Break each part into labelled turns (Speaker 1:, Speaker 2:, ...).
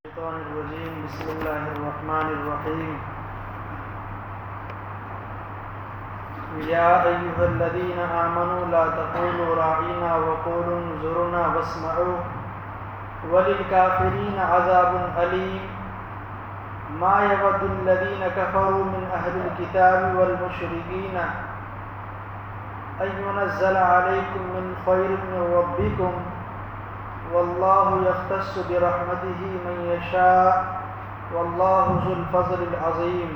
Speaker 1: الشيطان الرجيم بسم الله الرحمن الرحيم يا أيها الذين آمنوا لا تقولوا راعنا وقولوا انظرنا واسمعوا وللكافرين عذاب أليم ما يود الذين كفروا من أهل الكتاب والمشركين أن ينزل عليكم من خير من ربكم والله يختص برحمته من يشاء والله ذو الفضل العظيم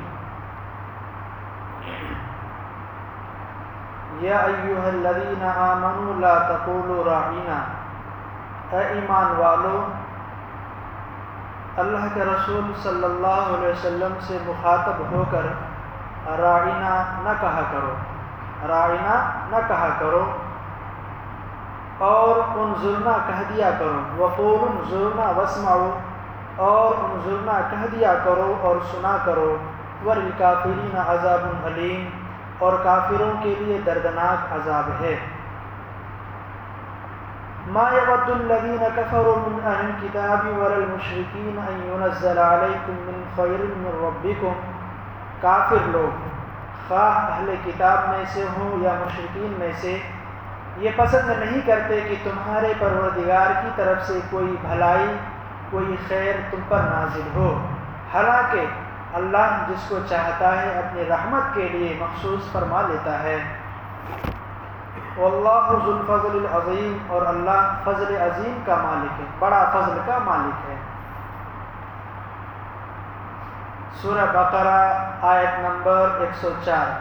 Speaker 1: یا ایھا الذین آمنوا لا تقولوا راعنا، اے ایمان والو اللہ کے رسول صلی اللہ علیہ وسلم سے مخاطب ہو کر راعنا نہ کہا کرو، راعنا نہ کہا کرو اور انظرنا کہہ دیا کرو، وقولوا انظرنا واسمعوا اور انظرنا کہہ دیا کرو اور سنا کرو، وللکافرین عذاب علیم اور کافروں کے لیے دردناک عذاب ہے۔ ما يود الذين كفروا من اهل الكتاب والمشركين ان ينزل عليكم من خير من ربكم، کافر لوگ خواہ اہل کتاب میں سے ہوں یا مشرکین میں سے یہ پسند نہیں کرتے کہ تمہارے پروردگار کی طرف سے کوئی بھلائی کوئی خیر تم پر نازل ہو، حالانکہ اللہ جس کو چاہتا ہے اپنی رحمت کے لیے مخصوص فرما لیتا ہے۔ واللہ ذو الفضل العظیم اور اللہ فضل عظیم کا مالک ہے، بڑا فضل کا مالک ہے۔ سورہ بقرہ آیت نمبر 104۔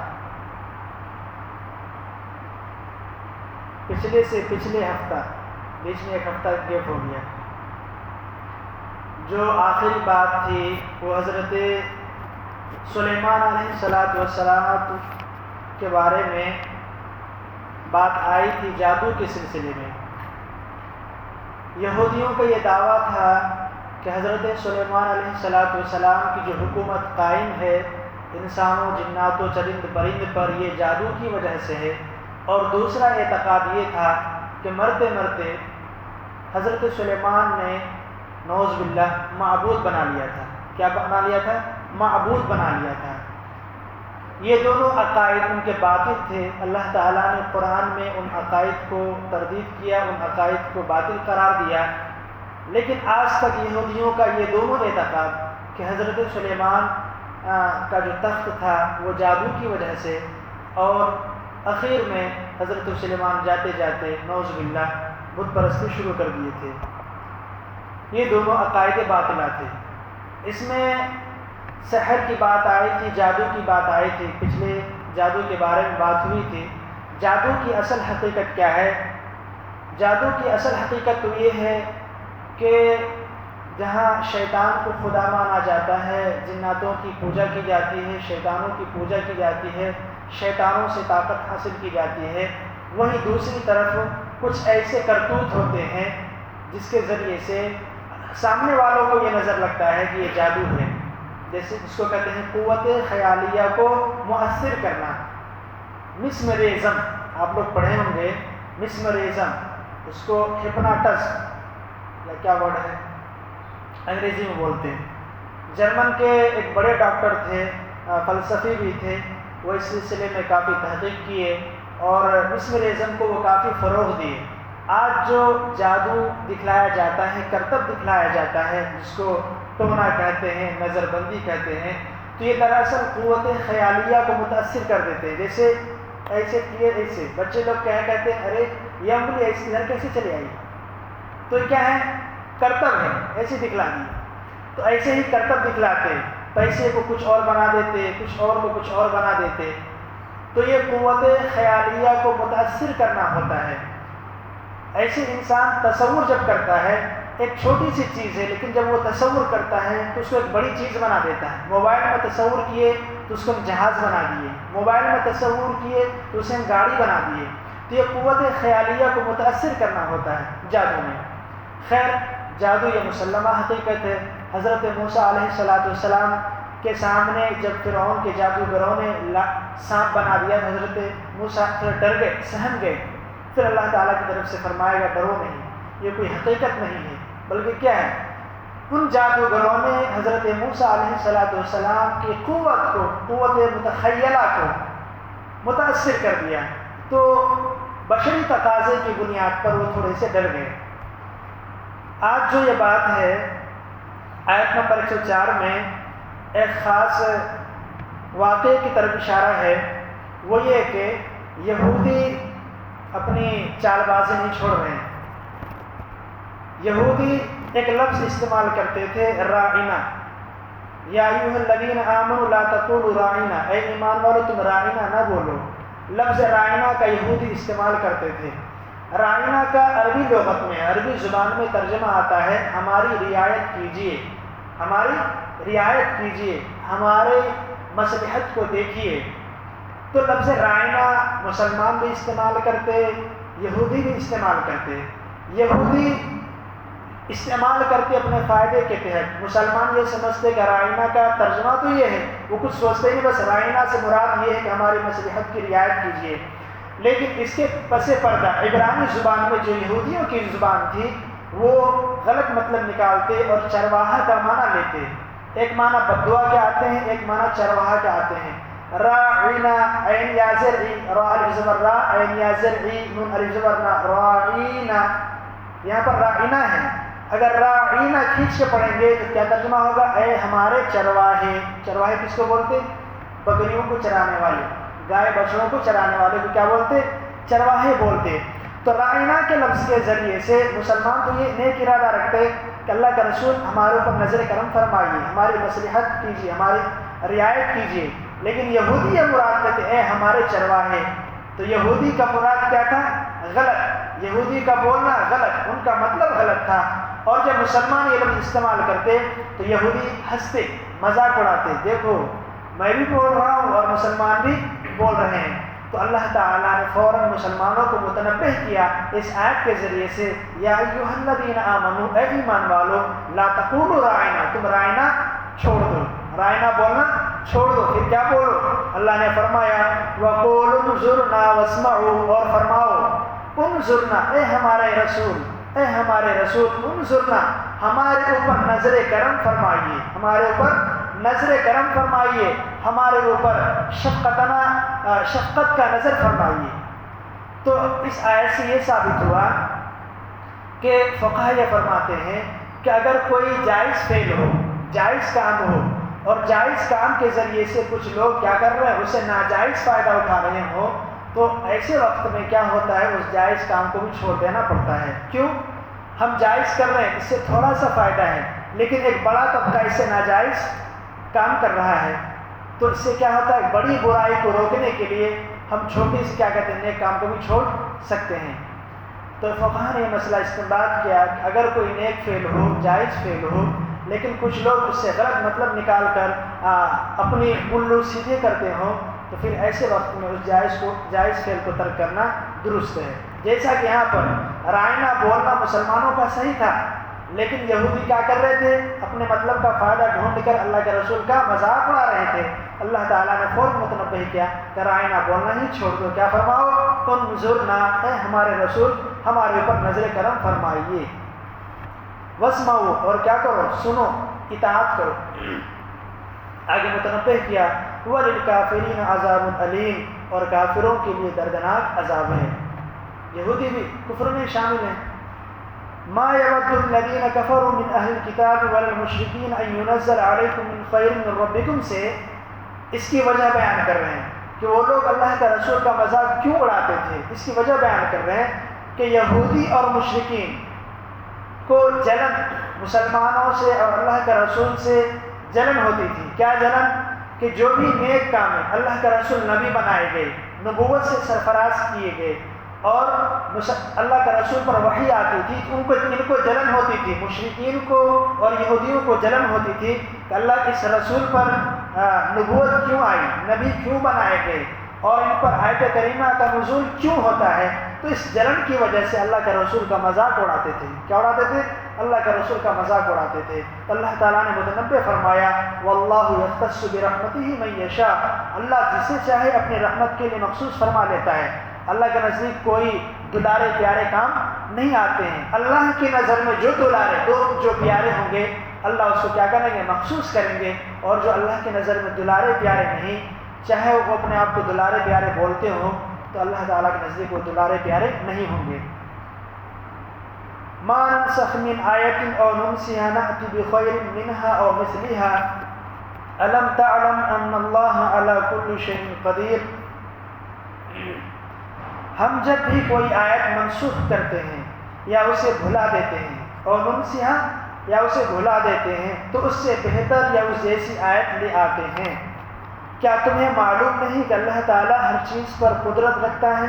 Speaker 1: پچھلے سے پچھلے ہفتہ، بیچ میں ایک ہفتہ گیپ ہو گیا، جو آخری بات تھی وہ حضرت سلیمان علیہ السلام کے بارے میں بات آئی تھی، جادو کے سلسلے میں۔ یہودیوں کا یہ دعویٰ تھا کہ حضرت سلیمان علیہ السلام کی جو حکومت قائم ہے انسانوں جنات و چرند پرند پر، یہ جادو کی وجہ سے ہے۔ اور دوسرا اعتقاد یہ تھا کہ مرتے مرتے حضرت سلیمان نے نعوذ باللہ معبود بنا لیا تھا۔ کیا بنا لیا تھا؟ معبود بنا لیا تھا۔ یہ دونوں عقائد ان کے باطل تھے۔ اللہ تعالیٰ نے قرآن میں ان عقائد کو تردید کیا، ان عقائد کو باطل قرار دیا، لیکن آج تک یہودیوں کا یہ دونوں اعتقاد کہ حضرت سلیمان کا جو تخت تھا وہ جادو کی وجہ سے، اور اخیر میں حضرت سلیمان جاتے جاتے نعوذ باللہ بت پرستی شروع کر دیے تھے۔ یہ دونوں عقائد باطلہ تھے۔ اس میں سحر کی بات آئی تھی، جادو کی بات آئی تھی، پچھلے جادو کے بارے میں بات ہوئی تھی۔ جادو کی اصل حقیقت کیا ہے؟ جادو کی اصل حقیقت تو یہ ہے کہ جہاں شیطان کو خدا مانا جاتا ہے، جناتوں کی پوجا کی جاتی ہے، شیطانوں کی پوجا کی جاتی ہے، شیطانوں سے طاقت حاصل کی جاتی ہے، وہیں دوسری طرف کچھ ایسے کرتوت ہوتے ہیں جس کے ذریعے سے سامنے والوں کو یہ نظر لگتا ہے کہ یہ جادو ہے، جیسے جس کو کہتے ہیں قوت خیالیہ کو مؤثر کرنا، مسمرزم، آپ لوگ پڑھے ہوں گے مسمرزم، اس کو ہپناٹس یا کیا ورڈ ہے انگریزی میں بولتے ہیں۔ جرمن کے ایک بڑے ڈاکٹر تھے، فلسفی بھی تھے، وہ اس سلسلے میں کافی تحقیق کیے اور مسمرزم کو وہ کافی فروغ دیے۔ آج جو جادو دکھلایا جاتا ہے، کرتب دکھلایا جاتا ہے، جس کو ٹونا کہتے ہیں، نظر بندی کہتے ہیں، تو یہ دراصل قوت خیالیہ کو متاثر کر دیتے ہیں۔ جیسے ایسے کیے، ایسے بچے لوگ کیا کہتے ہیں، ارے یہ انگلی ایسی ادھر کیسے چلی آئی، تو یہ کیا ہے؟ کرتب ہے، ایسے دکھلا دی۔ تو ایسے ہی کرتب دکھلاتے، پیسے کو کچھ اور بنا دیتے، کچھ اور کو کچھ اور بنا دیتے۔ تو یہ قوت خیالیہ کو متاثر کرنا ہوتا ہے۔ ایسے انسان تصور جب کرتا ہے، ایک چھوٹی سی چیز ہے لیکن جب وہ تصور کرتا ہے تو اس کو ایک بڑی چیز بنا دیتا ہے۔ موبائل میں تصور کیے تو اس کو ہم جہاز بنا دیے، موبائل میں تصور کیے تو اسے ہم گاڑی بنا دیے۔ تو یہ قوت خیالیہ کو متاثر کرنا ہوتا ہے جادو میں۔ خیر، جادو یہ مسلمہ حقیقت ہے۔ حضرت موسیٰ علیہ السلام کے سامنے جب فرعون کے جادوگروں نے سانپ بنا دیا، حضرت موسیٰ پھر ڈر گئے، سہم گئے۔ پھر اللہ تعالیٰ کی طرف سے فرمایا گیا ڈرو نہیں، یہ کوئی حقیقت نہیں ہے، بلکہ کیا ہے؟ ان جادوگروں نے حضرت موسیٰ علیہ السلام کی قوت کو، قوت متخیلہ کو متاثر کر دیا، تو بشری تقاضے کی بنیاد پر وہ تھوڑے سے ڈر گئے۔ آج جو یہ بات ہے آیت نمبر 104 میں ایک خاص واقعے کی طرف اشارہ ہے، وہ یہ کہ یہودی اپنی چال بازی نہیں چھوڑ رہے ہیں۔ یہودی ایک لفظ استعمال کرتے تھے، راعینا، یا ایھا الذین آمنوا لا تقولوا راعینا، اے ایمان والو تم راعینا نہ بولو۔ لفظ راعینا کا یہودی استعمال کرتے تھے۔ راعینا کا عربی لغت میں، عربی زبان میں ترجمہ آتا ہے ہماری رعایت کیجیے، ہماری رعایت کیجیے، ہمارے مصلحت کو دیکھیے۔ تو لفظ راعینا مسلمان بھی استعمال کرتے، یہودی بھی استعمال کرتے۔ یہودی استعمال کرتے اپنے فائدے کے تحت، مسلمان یہ سمجھتے کہ راعینا کا ترجمہ تو یہ ہے، وہ کچھ سوچتے نہیں، بس راعینا سے مراد یہ ہے کہ ہماری مصلحت کی رعایت کیجیے۔ لیکن اس کے پس پردہ عبرانی زبان میں جو یہودیوں کی زبان تھی وہ غلط مطلب نکالتے اور چرواہا کا معنی لیتے۔ ایک معنی بددعا کے آتے ہیں، ایک معنی چرواہا کے آتے ہیں۔ راعینا عین یا زرعی، را الف زبر را، عین یا زرعی، نون الف زبر نا، راعینا، یہاں پر راعینا ہے۔ اگر راعینا کھینچ کے پڑھیں گے تو کیا ترجمہ ہوگا؟ اے ہمارے چرواہے۔ چرواہے کس کو بولتے؟ بکریوں کو چرانے والے، گائے بچڑوں کو چرانے والے کو کیا بولتے؟ چرواہے بولتے۔ تو راعینا کے لفظ کے ذریعے سے مسلمان تو یہ نیک ارادہ رکھتے کہ اللہ کا رسول ہمارے اوپر نظر کرم فرمائیے، ہماری مصلحت کیجیے، ہماری رعایت کیجیے، لیکن یہودی یہ مراد لیتے اے ہمارے چرواہے۔ تو یہودی کا مراد کیا تھا؟ غلط، یہودی کا بولنا غلط، ان کا مطلب غلط تھا۔ اور جب مسلمان یہ لفظ استعمال کرتے تو یہودی ہنستے، مذاق اڑاتے، دیکھو میں بھی بول رہا ہوں اور مسلمان بھی بول رہے ہیں۔ تو اللہ تعالیٰ نے فوراً مسلمانوں کو متنبہ کیا اس آیت کے ذریعے سے، یا ایھا الذین آمنوا، اے ایمان والو، لا تقولوا راعینا، تم راعینا چھوڑ دو، راعینا بولنا چھوڑ دو، پھر کیا بولو؟ اللہ نے فرمایا وَقُولُوا انظُرْنَا وَاسْمَعُوا، اور فرماؤ انظرنا، اے ہمارے رسول، اے ہمارے رسول، انظرنا، ہمارے اوپر نظر کرم فرمائیے، ہمارے اوپر نظر کرم فرمائیے، ہمارے اوپر شفقت کا نظر فرمائیے۔ تو اس آیت سے یہ ثابت ہوا کہ فقہا یہ فرماتے ہیں کہ اگر کوئی جائز فعل ہو، جائز کام ہو، اور جائز کام کے ذریعے سے کچھ لوگ کیا کر رہے ہیں، اسے ناجائز فائدہ اٹھا رہے ہوں، تو ایسے وقت میں کیا ہوتا ہے، اس جائز کام کو بھی چھوڑ دینا پڑتا ہے۔ کیوں؟ ہم جائز کر رہے ہیں، اس سے تھوڑا سا فائدہ ہے، لیکن ایک بڑا طبقہ اس سے ناجائز کام کر رہا ہے، تو اس سے کیا ہوتا ہے، بڑی برائی کو روکنے کے لیے ہم چھوٹی سے کیا کہتے ہیں، نیک کام کو بھی چھوڑ سکتے ہیں۔ تو فقہا نے یہ مسئلہ استنباط کیا کہ اگر کوئی نیک فعل ہو، جائز فعل ہو، لیکن کچھ لوگ اس سے غلط مطلب نکال کر اپنی الو سیدھے کرتے ہوں، تو پھر ایسے وقت میں اس جائز فعل کو ترک کرنا درست ہے۔ جیسا کہ یہاں پر راعینا بولنا مسلمانوں کا صحیح تھا، لیکن یہودی کیا کر رہے تھے، اپنے مطلب کا فائدہ ڈھونڈ کر اللہ کے رسول کا مذاق اڑا رہے تھے۔ اللہ تعالیٰ نے فوراً متنبہ کیا کہ راعینا بولنا ہی چھوڑ دو، کیا فرماؤ انظرنا، اے ہمارے رسول ہمارے اوپر نظر کرم فرمائیے، واسمعوا، اور کیا کرو، سنو، اطاعت کرو۔ آگے متنبہ کیا وَلِلْكَافِرِينَ عَذَابٌ أَلِيمٌ، اور کافروں کے لیے دردناک عذاب ہے۔ یہودی بھی کفر میں شامل ہیں۔ مَا يَوَدُّ الَّذِينَ كَفَرُوا مِنْ أَهْلِ الْكِتَابِ وَلَا الْمُشْرِكِينَ أَن يُنَزَّلَ عَلَيْكُم مِّن خَيْرٍ مِّن رَّبِّكُمْ سے اس کی وجہ بیان کر رہے ہیں کہ وہ لوگ اللہ کا رسول کا مذاق کیوں اڑاتے تھے۔ اس کی وجہ بیان کر رہے ہیں کہ یہودی اور مشرکین کو جلن مسلمانوں سے اور اللہ کے رسول سے جلن ہوتی تھی۔ کیا جلن؟ کہ جو بھی نیک کام ہے، اللہ کا رسول نبی بنائے گئے، نبوت سے سرفراز کیے گئے، اور اللہ کا رسول پر وحی آتی تھی، ان کو جلن ہوتی تھی، مشرکین کو اور یہودیوں کو جلن ہوتی تھی کہ اللہ کے اس رسول پر نبوت کیوں آئی، نبی کیوں بنائے گئے، اور ان پر آیت کریمہ کا نزول کیوں ہوتا ہے۔ تو اس جلن کی وجہ سے اللہ کے رسول کا مذاق اڑاتے تھے۔ کیا اڑاتے تھے؟ اللہ کے رسول کا مذاق اڑاتے تھے۔ اللہ تعالیٰ نے متنبہ فرمایا وَاللَّهُ يَخْتَصُّ بِرَحْمَتِهِ مَن يَشَاءُ، اللہ جسے چاہے اپنی رحمت کے لیے مخصوص فرما لیتا ہے۔ اللہ کے نزدیک کوئی دلارے پیارے کام نہیں آتے ہیں۔ اللہ کی نظر میں جو دلارے جو پیارے ہوں گے اللہ اس کو کیا کریں گے؟ مخصوص کریں گے. اور جو اللہ کی نظر میں دلارے پیارے نہیں، چاہے وہ اپنے آپ کو دلارے پیارے بولتے ہوں، تو اللہ تعالیٰ کے نزدیک وہ دلارے پیارے نہیں ہوں گے. ما ننسخ من آیت او ننسها نأتی بخیر منها او مثلها الم تعلم ان اللہ علی کل شیء قدیر. ہم جب بھی کوئی آیت منسوخ کرتے ہیں یا اسے بھلا دیتے ہیں، اور ننسیہا یا اسے بھلا دیتے ہیں، تو اس سے بہتر یا اس جیسی آیت لے آتے ہیں. کیا تمہیں معلوم نہیں کہ اللہ تعالیٰ ہر چیز پر قدرت رکھتا ہے؟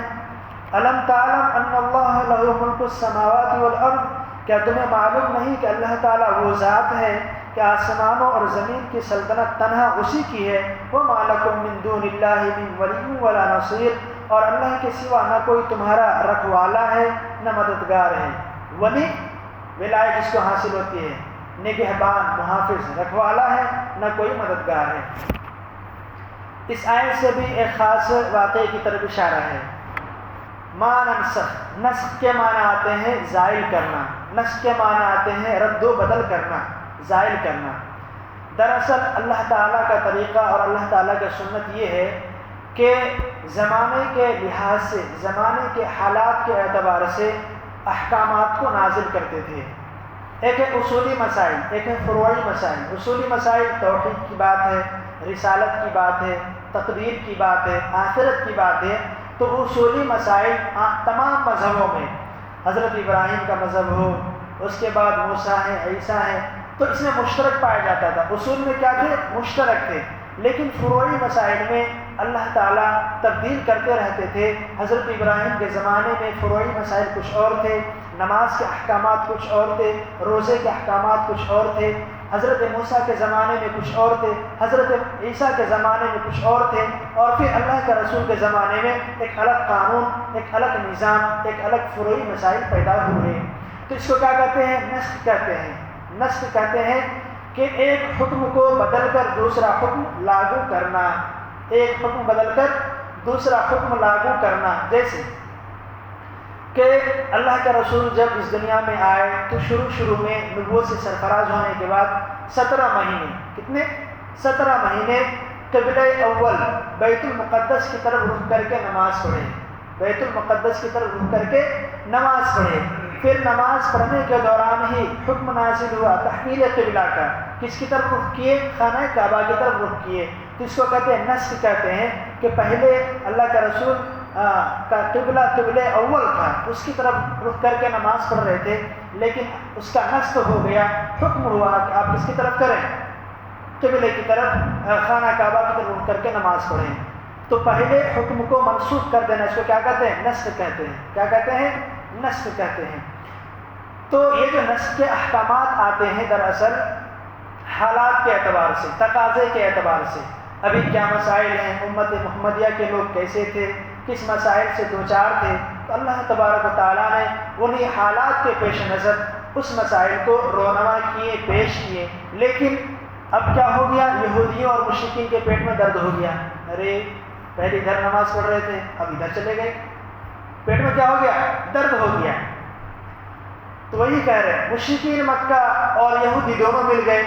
Speaker 1: الم تعلم ان اللہ لہ ملک السماوات والارض. کیا تمہیں معلوم نہیں کہ اللہ تعالیٰ وہ ذات ہے کہ آسمانوں اور زمین کی سلطنت تنہا اسی کی ہے. وما لکم من دون اللہ من ولی ولا نصیر. اور اللہ کے سوا نہ کوئی تمہارا رکھوالا ہے نہ مددگار ہے. ولی ولایت جس کو حاصل ہوتی ہے، نگہبان محافظ رکھوالا ہے، نہ کوئی مددگار ہے. اس آیت سے بھی ایک خاص واقعے کی طرف اشارہ ہے. ما ننسخ، نسخ کے معنی آتے ہیں زائل کرنا، نسخ کے معنی آتے ہیں رد و بدل کرنا، زائل کرنا. دراصل اللہ تعالیٰ کا طریقہ اور اللہ تعالیٰ کا سنت یہ ہے کہ زمانے کے لحاظ سے، زمانے کے حالات کے اعتبار سے احکامات کو نازل کرتے تھے. ایک ہے اصولی مسائل، ایک ہے فروعی مسائل. اصولی مسائل توحید کی بات ہے، رسالت کی بات ہے، تقدیر کی بات ہے، آخرت کی بات ہے. تو اصولی مسائل تمام مذہبوں میں، حضرت ابراہیم کا مذہب ہو، اس کے بعد موسیٰ ہے، عیسیٰ ہے، تو اس میں مشترک پایا جاتا تھا. اصول میں کیا تھے؟ مشترک تھے. لیکن فروعی مسائل میں اللہ تعالیٰ تبدیل کرتے رہتے تھے. حضرت ابراہیم کے زمانے میں فروعی مسائل کچھ اور تھے، نماز کے احکامات کچھ اور تھے، روزے کے احکامات کچھ اور تھے. حضرت موسیٰ کے زمانے میں کچھ اور تھے، حضرت عیسیٰ کے زمانے میں کچھ اور تھے، اور پھر اللہ کے رسول کے زمانے میں ایک الگ قانون، ایک الگ نظام، ایک الگ فروعی مسائل پیدا ہوئے. تو اس کو کیا کہتے ہیں؟ نسخ کہتے ہیں. نسخ کہتے ہیں کہ ایک حکم کو بدل کر دوسرا حکم لاگو کرنا، ایک حکم بدل کر دوسرا حکم لاگو کرنا. جیسے کہ اللہ کے رسول جب اس دنیا میں آئے تو شروع میں نبوت سے سرفراز ہونے کے بعد 17 مہینے، کتنے؟ 17 مہینے قبلہ اول بیت المقدس کی طرف رخ کر کے نماز پڑھے، بیت المقدس کی طرف رخ کر کے نماز پڑھے. پھر نماز پڑھنے کے دوران ہی حکم نازل ہوا تحویل قبلہ کا. کس کی طرف رخ کیے؟ خانہ کعبہ کی طرف رخ کیے. تو اس کو کہتے ہیں نسخ کہتے ہیں کہ پہلے اللہ کا رسول کا قبلہ اول تھا، اس کی طرف رخ کر کے نماز پڑھ رہے تھے، لیکن اس کا نسخ ہو گیا. حکم ہوا کہ آپ کس کی طرف کریں؟ قبلے کی طرف، خانہ کعبہ کی طرف رخ کر کے نماز پڑھیں. تو پہلے حکم کو منسوخ کر دینا، اس کو کیا کہتے ہیں؟ نسخ کہتے ہیں. کیا کہتے ہیں؟ نسخ کہتے ہیں. تو یہ جو نسخ کے احکامات آتے ہیں دراصل حالات کے اعتبار سے، تقاضے کے اعتبار سے. ابھی کیا مسائل ہیں، امت محمدیہ کے لوگ کیسے تھے، کس مسائل سے دوچار تھے، تو اللہ تبارک و تعالیٰ نے انہی حالات کے پیش نظر اس مسائل کو رونما کیے، پیش کیے. لیکن اب کیا ہو گیا؟ یہودیوں اور مشرکین کے پیٹ میں درد ہو گیا. ارے پہلے ادھر نماز پڑھ رہے تھے، اب ادھر چلے گئے، پیٹ میں کیا ہو گیا؟ درد ہو گیا. تو وہی کہہ رہے ہیں مشرکین مکہ اور یہودی دونوں مل گئے.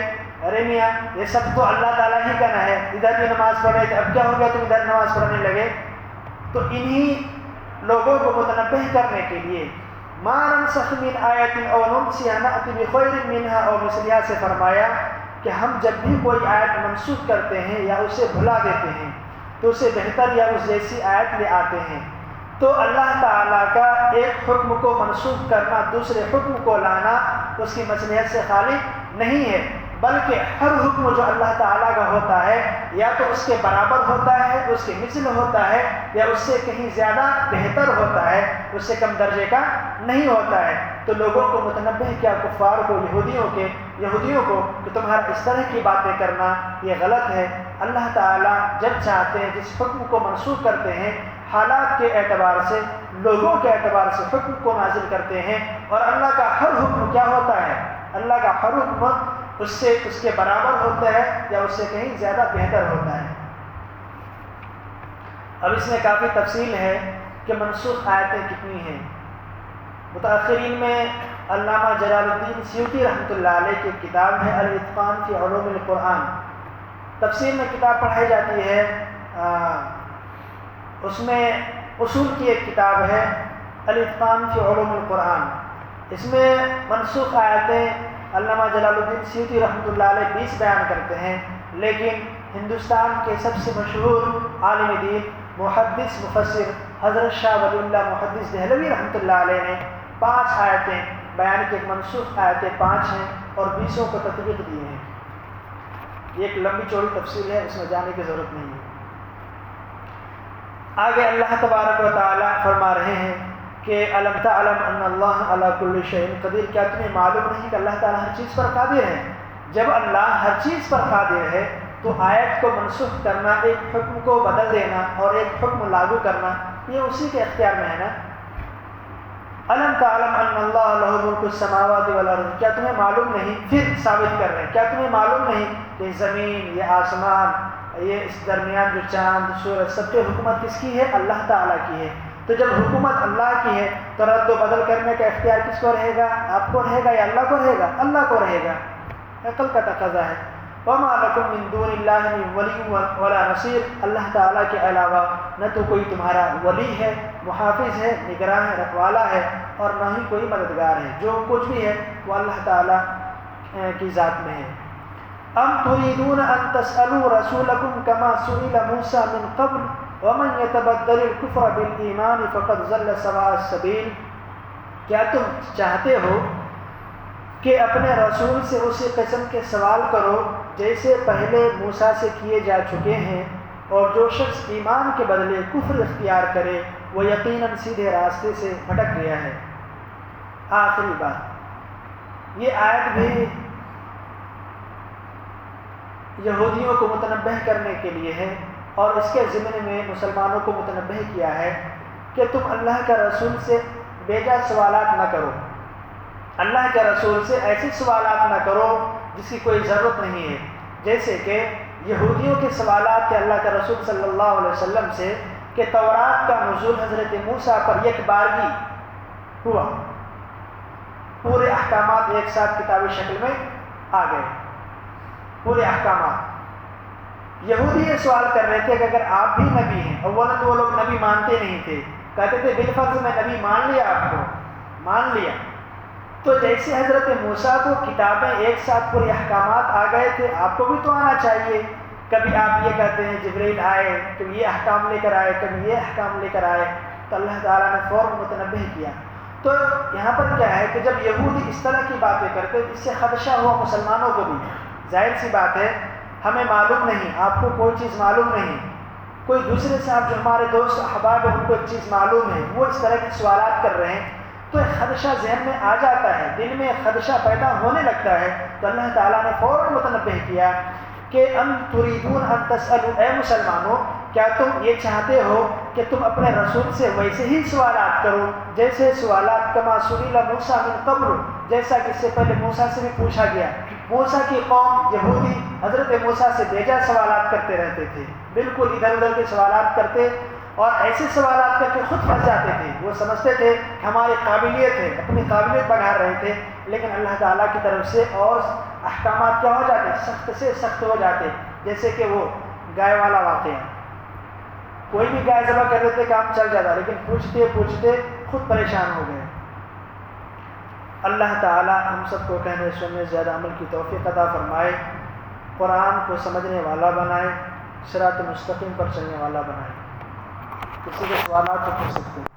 Speaker 1: ارے میاں یہ سب تو اللہ تعالیٰ ہی کا نہ ہے، ادھر بھی نماز پڑھ رہے تھے، اب کیا ہو گیا تم ادھر نماز پڑھنے لگے؟ تو انہی لوگوں کو متنبہ کرنے کے لیے ما ننسخ من آیت او ننسیها نأتی بخیر منها او مثلها سے فرمایا کہ ہم جب بھی کوئی آیت منسوخ کرتے ہیں یا اسے بھلا دیتے ہیں تو اسے بہتر یا اس جیسی آیت لے آتے ہیں. تو اللہ تعالیٰ کا ایک حکم کو منسوخ کرنا، دوسرے حکم کو لانا اس کی مصلحت سے خالی نہیں ہے، بلکہ ہر حکم جو اللہ تعالیٰ کا ہوتا ہے یا تو اس کے برابر ہوتا ہے، اس کے مثل ہوتا ہے، یا اس سے کہیں زیادہ بہتر ہوتا ہے، اس سے کم درجے کا نہیں ہوتا ہے. تو لوگوں کو متنبہ کیا، کفار کو، یہودیوں کو کہ تمہارا اس طرح کی باتیں کرنا یہ غلط ہے. اللہ تعالیٰ جب چاہتے ہیں جس حکم کو منسوخ کرتے ہیں حالات کے اعتبار سے، لوگوں کے اعتبار سے حکم کو نازل کرتے ہیں. اور اللہ کا ہر حکم کیا ہوتا ہے؟ اللہ کا ہر حکم اس سے اس کے برابر ہوتا ہے یا اس سے کہیں زیادہ بہتر ہوتا ہے. اب اس میں کافی تفصیل ہے کہ منسوخ آیتیں کتنی ہیں. متأخرین میں علامہ جلال الدین سیوطی رحمۃ اللہ علیہ کی کتاب ہے الاتقان فی علوم القرآن. تفسیر میں کتاب پڑھائی جاتی ہے، اس میں اصول کی ایک کتاب ہے الاتقان فی علوم القرآن. اس میں منسوخ آیتیں علامہ جلال الدین سیوطی رحمۃ اللہ علیہ 20 بیان کرتے ہیں، لیکن ہندوستان کے سب سے مشہور عالم دین محدث مفسر حضرت شاہ ولی اللہ محدث دہلوی رحمۃ اللہ علیہ نے 5 آیتیں بیان کی، ایک منسوخ آیتیں 5 ہیں اور 20 کو تطبیق دیے ہیں. یہ ایک لمبی چوڑی تفصیل ہے، اس میں جانے کی ضرورت نہیں ہے. آگے اللہ تبارک و تعالی فرما رہے ہیں کہ الم تعلم ان اللہ علی کل شیء قدیر، کیا تمہیں معلوم نہیں کہ اللہ تعالیٰ ہر چیز پر قادر ہے؟ جب اللہ ہر چیز پر قادر ہے تو آیت کو منسوخ کرنا، ایک حکم کو بدل دینا اور ایک حکم لاگو کرنا، یہ اسی کے اختیار میں ہے نا. الم تعلم ان اللہ لہ ملک السماوات والارض، کیا تمہیں معلوم نہیں، پھر ثابت کر رہے ہیں، کیا تمہیں معلوم نہیں کہ زمین، یہ آسمان، یہ اس درمیان جو چاند سورج، سب کی حکومت کس کی ہے؟ اللہ تعالیٰ کی ہے. تو جب حکومت اللہ کی ہے تو رد و بدل کرنے کا اختیار کس کو رہے گا؟ آپ کو رہے گا یا اللہ کو رہے گا؟ اللہ کو رہے گا. عقل کا تقاضا ہے. وما لکم من دون اللہ من ولی ولا نصیر، اللہ تعالیٰ کے علاوہ نہ تو کوئی تمہارا ولی ہے، محافظ ہے، نگراں ہے، رکھوالا ہے، اور نہ ہی کوئی مددگار ہے. جو کچھ بھی ہے وہ اللہ تعالیٰ کی ذات میں ہے. ام تريدون ان تسألوا رسولكم كما سئل موسى من قبل ومن يتبدل الكفر بالایمان فقد ضل سواء السبیل، کیا تم چاہتے ہو کہ اپنے رسول سے اسی قسم کے سوال کرو جیسے پہلے موسیٰ سے کیے جا چکے ہیں، اور جو شخص ایمان کے بدلے کفر اختیار کرے وہ یقیناً سیدھے راستے سے بھٹک گیا ہے. آخری بات، یہ آیت بھی یہودیوں کو متنبہ کرنے کے لیے ہے اور اس کے ضمن میں مسلمانوں کو متنبہ کیا ہے کہ تم اللہ کا رسول سے بیجا سوالات نہ کرو. اللہ کے رسول سے ایسے سوالات نہ کرو جس کی کوئی ضرورت نہیں ہے، جیسے کہ یہودیوں کے سوالات کے اللہ کے رسول صلی اللہ علیہ وسلم سے کہ تورات کا نزول حضرت موسیٰ پر یک بارگی ہوا، پورے احکامات ایک ساتھ کتابی شکل میں آ گئے، پورے احکامات. یہودی یہ سوال کر رہے تھے کہ اگر آپ بھی نبی ہیں، اولا تو وہ لوگ نبی مانتے نہیں تھے، کہتے تھے بالفرض میں نبی مان لیا، آپ کو مان لیا. تو جیسے حضرت موسیٰ کو کتابیں ایک ساتھ پورے احکامات آ گئے تھے، آپ کو بھی تو آنا چاہیے. کبھی آپ یہ کہتے ہیں جبریل آئے، کبھی یہ احکام لے کر آئے، کبھی یہ احکام لے کر آئے، تو اللہ تعالیٰ نے فوراً متنبہ کیا. تو یہاں پر کیا ہے کہ جب یہودی اس طرح کی باتیں کرتے، اس سے خدشہ ہوا مسلمانوں کو بھی. ظاہر سی بات ہے، ہمیں معلوم نہیں، آپ کو کوئی چیز معلوم نہیں، کوئی دوسرے صاحب جو ہمارے دوست احباب ہیں ان کو ایک چیز معلوم ہے، وہ اس طرح کے سوالات کر رہے ہیں، تو ایک خدشہ ذہن میں آ جاتا ہے، دل میں ایک خدشہ پیدا ہونے لگتا ہے. تو اللہ تعالیٰ نے فوراً متنبہ کیا کہ ام تریدون ان تسألوا، اے مسلمانوں کیا تم یہ چاہتے ہو کہ تم اپنے رسول سے ویسے ہی سوالات کرو جیسے سوالات کما سئل موسیٰ من قبل، جیسا کہ اس سے پہلے موسیٰ سے بھی پوچھا گیا. موسیٰ کی قوم یہودی حضرت موسیٰ سے بیجا سوالات کرتے رہتے تھے، بالکل ادھر ادھر کے سوالات کرتے اور ایسے سوالات کر کے خود پھنس جاتے تھے. وہ سمجھتے تھے کہ ہماری قابلیت ہے، اپنی قابلیت بڑھا رہے تھے، لیکن اللہ تعالیٰ کی طرف سے اور احکامات کیا ہو جاتے، سخت سے سخت ہو جاتے. جیسے کہ وہ گائے والا واقعہ، کوئی بھی گائے ذبح کر دیتے کام چل جاتا، لیکن پوچھتے پوچھتے خود پریشان ہو گئے. اللہ تعالیٰ ہم سب کو کہنے سننے زیادہ عمل کی توفیق عطا فرمائے، قرآن کو سمجھنے والا بنائے، صراط مستقیم پر چلنے والا بنائے. کسی کے سوالات تو پوچھ سکتے ہیں.